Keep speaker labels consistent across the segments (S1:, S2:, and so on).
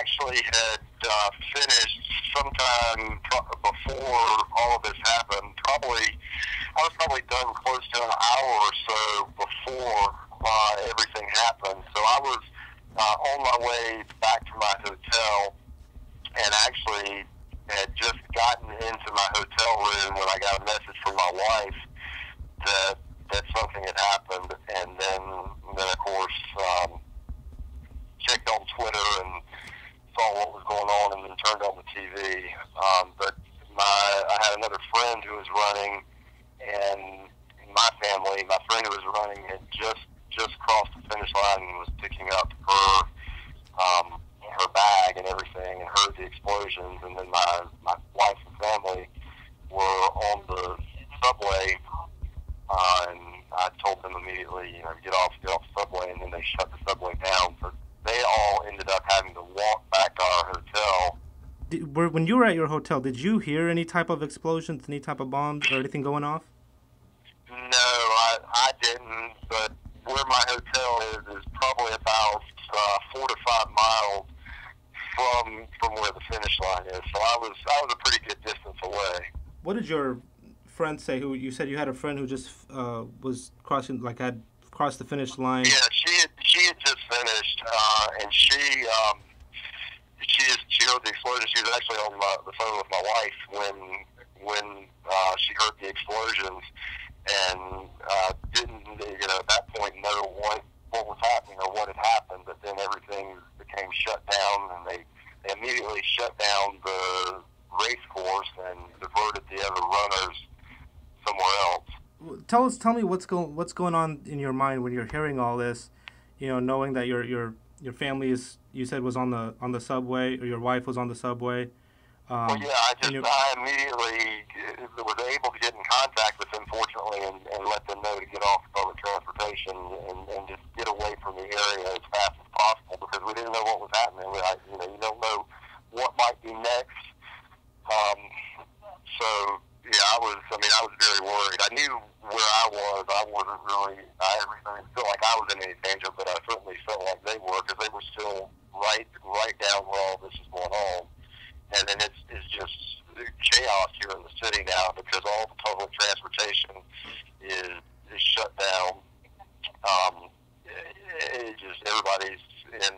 S1: actually had finished sometime before all of this happened. I was probably done close to an hour or so before everything happened. So I was on my way back to my hotel, and actually had just gotten into my hotel room when I got a message from my wife that something had happened, and then of course checked on Twitter and saw what was going on, and then turned on the TV. But I had another friend who was running, and my family, my friend who was running, had just crossed the finish line and was picking up her bag and everything, and heard the explosions. And then my wife and family were on the subway, and I told them immediately, get off the subway, and then they shut the subway down. So they all ended up having to walk back to our hotel.
S2: When you were at your hotel, did you hear any type of explosions, any type of bombs or anything going off?
S1: No, I didn't, but where my hotel is probably about 4 to 5 miles from where the finish line is. So I was a pretty good distance away.
S2: What did your friend say? Who you said you had a friend who just was crossing, like had crossed the finish line?
S1: Yeah, she had just finished, and she heard the explosion. She was actually on the phone with my wife when she heard the explosions, and didn't at that point know what was happening or what had happened. But then everything became shut down, and they immediately shut down the race course and diverted the other runners somewhere else.
S2: Tell me what's going on in your mind when you're hearing all this, knowing that your family is, you said, was on the subway, or your wife was on the subway.
S1: Well, yeah, I immediately was able to get in contact with them, fortunately, and let them know to get off public transportation and just get away from the area as fast as possible, because we didn't know what was happening. You don't know what might be next. So yeah, I was very worried. I knew where I was. I wasn't really. I didn't feel like I was in any danger, but I certainly felt like they were, because they were still right down where all this is going on. And then it's just chaos here in the city now, because all the public transportation is shut down. Everybody's in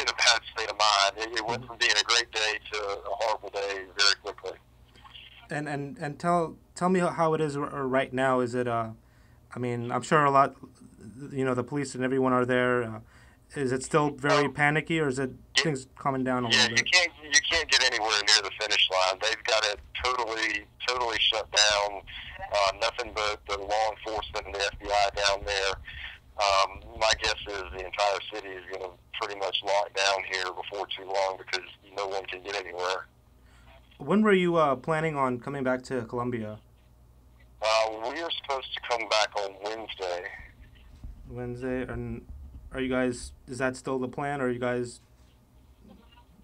S1: a bad state of mind. It went from being a great day to a horrible day very quickly.
S2: And tell me how it is right now. Is it I'm sure a lot, the police and everyone are there. Is it still very panicky, or is it things calming down a little bit?
S1: You can't get anywhere near the finish line. They've got it totally shut down. Nothing but the law enforcement and the FBI down there. My guess is the entire city is going to pretty much lock down here before too long, because no one can get anywhere.
S2: When were you planning on coming back to Columbia?
S1: We are supposed to come back on Wednesday.
S2: Wednesday, and are you guys? Is that still the plan, or are you guys?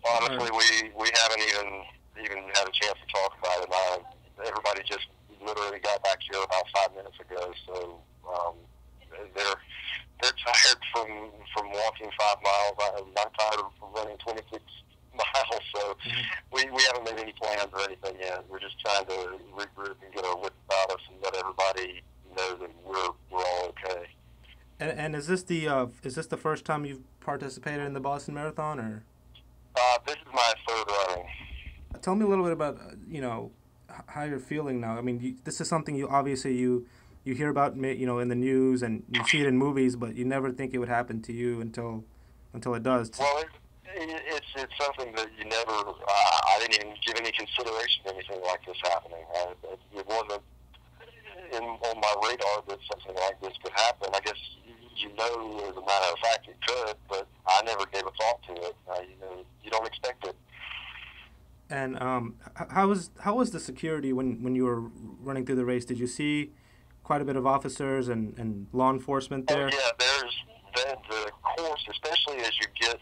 S1: Honestly, we haven't even had a chance to talk about it. Everybody just literally got back here about 5 minutes ago, so they're tired from walking 5 miles. I'm tired of running 26 miles, so we haven't made any plans or anything yet. We're just trying to regroup and get our wits about us and let everybody know that we're all okay.
S2: And is this the first time you've participated in the Boston Marathon, or?
S1: This is my third running.
S2: Tell me a little bit about how you're feeling now. I mean, this is something you hear about in the news, and you see it in movies, but you never think it would happen to you until it does.
S1: Well, it's something that you never. I didn't even give any consideration to anything like this happening. It wasn't on my radar that something like this could happen. I guess as a matter of fact, it could, but I never gave a thought to it. You don't expect it.
S2: And how was the security when you were running through the race? Did you see quite a bit of officers and law enforcement there?
S1: Oh, yeah, there's the course, especially as you get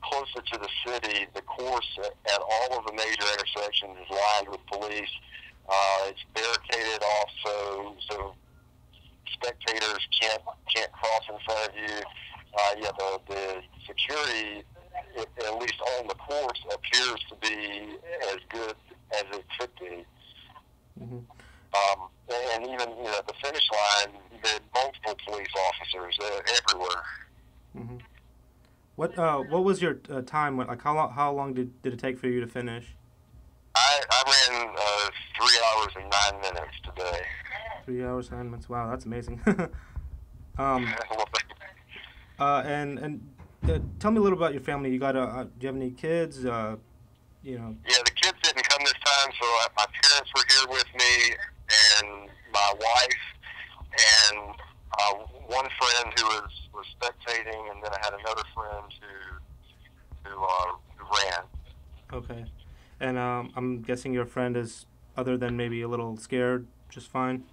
S1: closer to the city. The course at all of the major intersections is lined with police. It's barricaded off, so spectators can't cross in front of you. The security it, at least on the course, appears to be as good as it could be.
S2: Mm-hmm.
S1: And even the finish line, there are multiple police officers everywhere.
S2: Mm-hmm. What was your time? Like how long did it take for you to finish?
S1: I ran 3 hours and 9 minutes today.
S2: 3 hours, 9 minutes. Wow, that's amazing. um, and tell me a little about your family. You got do you have any kids?
S1: Yeah, the kids didn't come this time, so my parents were here with me, and my wife, and one friend who was spectating, and then I had another friend who ran.
S2: Okay. And I'm guessing your friend is, other than maybe a little scared, just fine.